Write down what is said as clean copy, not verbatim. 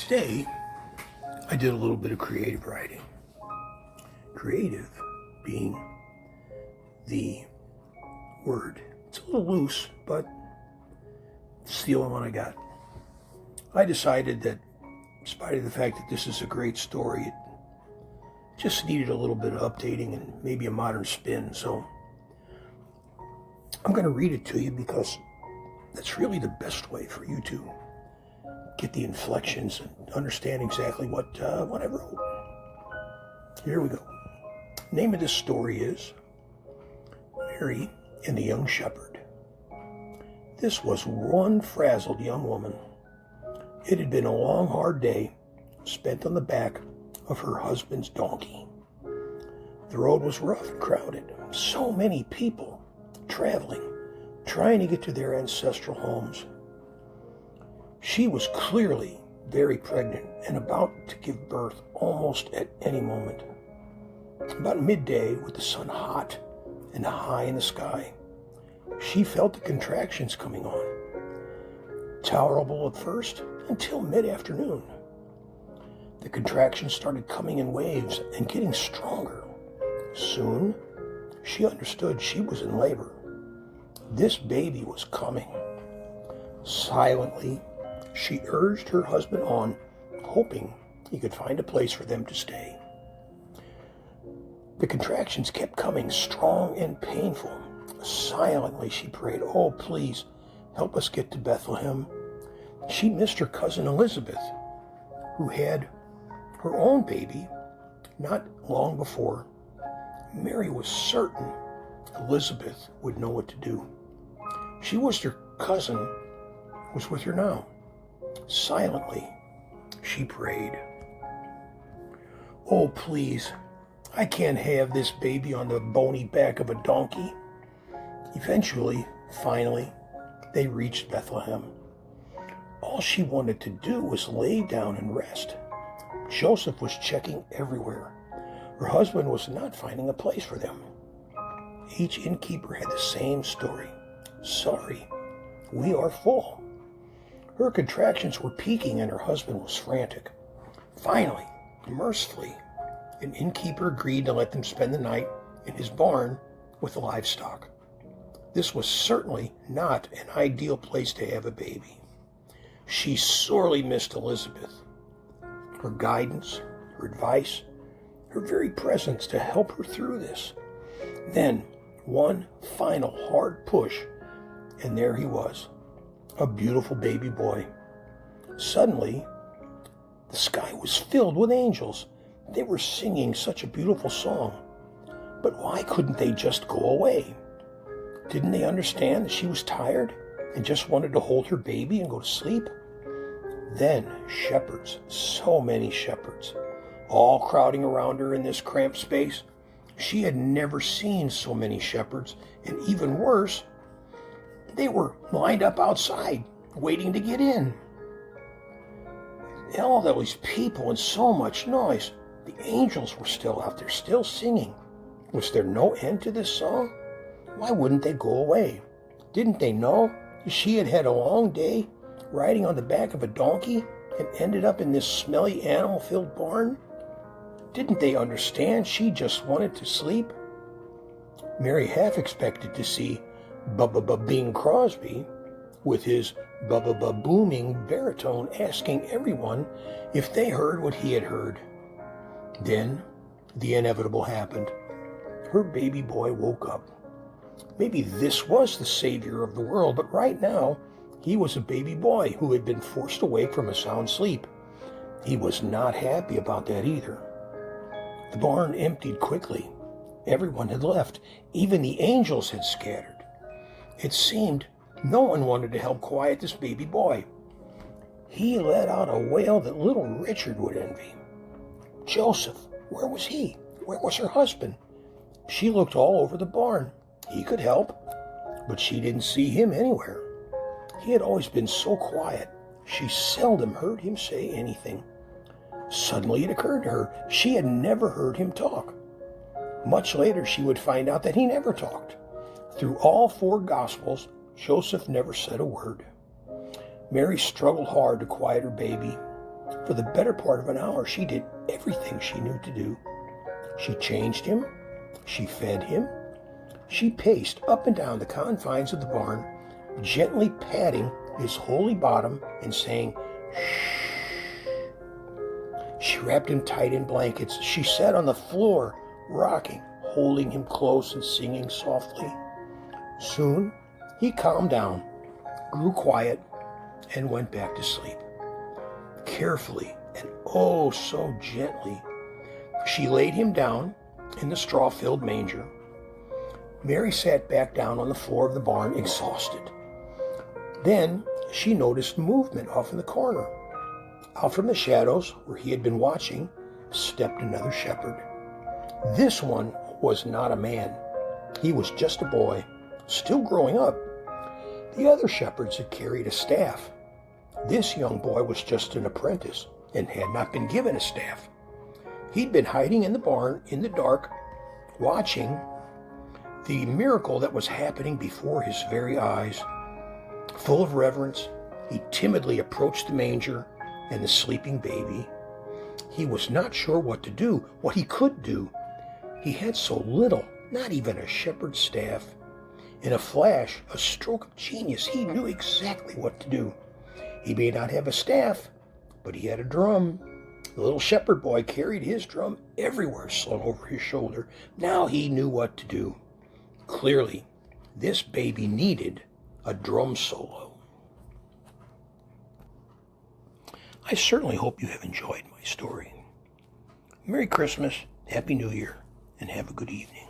Today, I did a little bit of creative writing. Creative being the word. It's a little loose, but it's the only one I got. I decided that, in spite of the fact that this is a great story, it just needed a little bit of updating and maybe a modern spin. So I'm going to read it to you because that's really the best way for you to get the inflections and understand exactly what I wrote. Here we go. Name of this story is Mary and the Young Shepherd. This was one frazzled young woman. It had been a long, hard day spent on the back of her husband's donkey. The road was rough and crowded. So many people traveling, trying to get to their ancestral homes. She was clearly very pregnant and about to give birth almost at any moment. About midday, with the sun hot and high in the sky, she felt the contractions coming on. Tolerable at first until mid-afternoon. The contractions started coming in waves and getting stronger. Soon, she understood she was in labor. This baby was coming. Silently, she urged her husband on, hoping he could find a place for them to stay. The contractions kept coming, strong and painful. Silently, she prayed, "Oh, please, help us get to Bethlehem." She missed her cousin Elizabeth, who had her own baby not long before. Mary was certain Elizabeth would know what to do. She wished her cousin was with her now. Silently, she prayed, "Oh, please, I can't have this baby on the bony back of a donkey." Eventually, finally, they reached Bethlehem. All she wanted to do was lay down and rest. Joseph was checking everywhere. Her husband was not finding a place for them. Each innkeeper had the same story. "Sorry, we are full." Her contractions were peaking and her husband was frantic. Finally, mercifully, an innkeeper agreed to let them spend the night in his barn with the livestock. This was certainly not an ideal place to have a baby. She sorely missed Elizabeth. Her guidance, her advice, her very presence to help her through this. Then, one final hard push, and there he was, a beautiful baby boy. Suddenly, the sky was filled with angels. They were singing such a beautiful song. But why couldn't they just go away? Didn't they understand that she was tired and just wanted to hold her baby and go to sleep? Then shepherds, so many shepherds, all crowding around her in this cramped space. She had never seen so many shepherds, and even worse, they were lined up outside, waiting to get in. All those people and so much noise. The angels were still out there, still singing. Was there no end to this song? Why wouldn't they go away? Didn't they know she had had a long day riding on the back of a donkey and ended up in this smelly animal-filled barn? Didn't they understand she just wanted to sleep? Mary half expected to see Bing Crosby with his booming baritone asking everyone if they heard what he had heard. Then the inevitable happened. Her baby boy woke up. Maybe this was the savior of the world, but right now he was a baby boy who had been forced awake from a sound sleep. He was not happy about that either. The barn emptied quickly. Everyone had left. Even the angels had scattered. It seemed no one wanted to help quiet this baby boy. He let out a wail that little Richard would envy. Joseph, where was he? Where was her husband? She looked all over the barn. He could help, but she didn't see him anywhere. He had always been so quiet. She seldom heard him say anything. Suddenly it occurred to her she had never heard him talk. Much later she would find out that he never talked. Through all 4 Gospels, Joseph never said a word. Mary struggled hard to quiet her baby. For the better part of an hour, she did everything she knew to do. She changed him, she fed him, she paced up and down the confines of the barn, gently patting his holy bottom and saying, "Shh." She wrapped him tight in blankets. She sat on the floor, rocking, holding him close and singing softly. Soon, he calmed down, grew quiet, and went back to sleep. Carefully and oh so gently, she laid him down in the straw-filled manger. Mary sat back down on the floor of the barn, exhausted. Then she noticed movement off in the corner. Out from the shadows, where he had been watching, stepped another shepherd. This one was not a man. He was just a boy, still growing up. The other shepherds had carried a staff. This young boy was just an apprentice and had not been given a staff. He'd been hiding in the barn in the dark, watching the miracle that was happening before his very eyes. Full of reverence, he timidly approached the manger and the sleeping baby. He was not sure what to do, what he could do. He had so little, not even a shepherd's staff. In a flash, a stroke of genius, he knew exactly what to do. He may not have a staff, but he had a drum. The little shepherd boy carried his drum everywhere, slung over his shoulder. Now he knew what to do. Clearly, this baby needed a drum solo. I certainly hope you have enjoyed my story. Merry Christmas, Happy New Year, and have a good evening.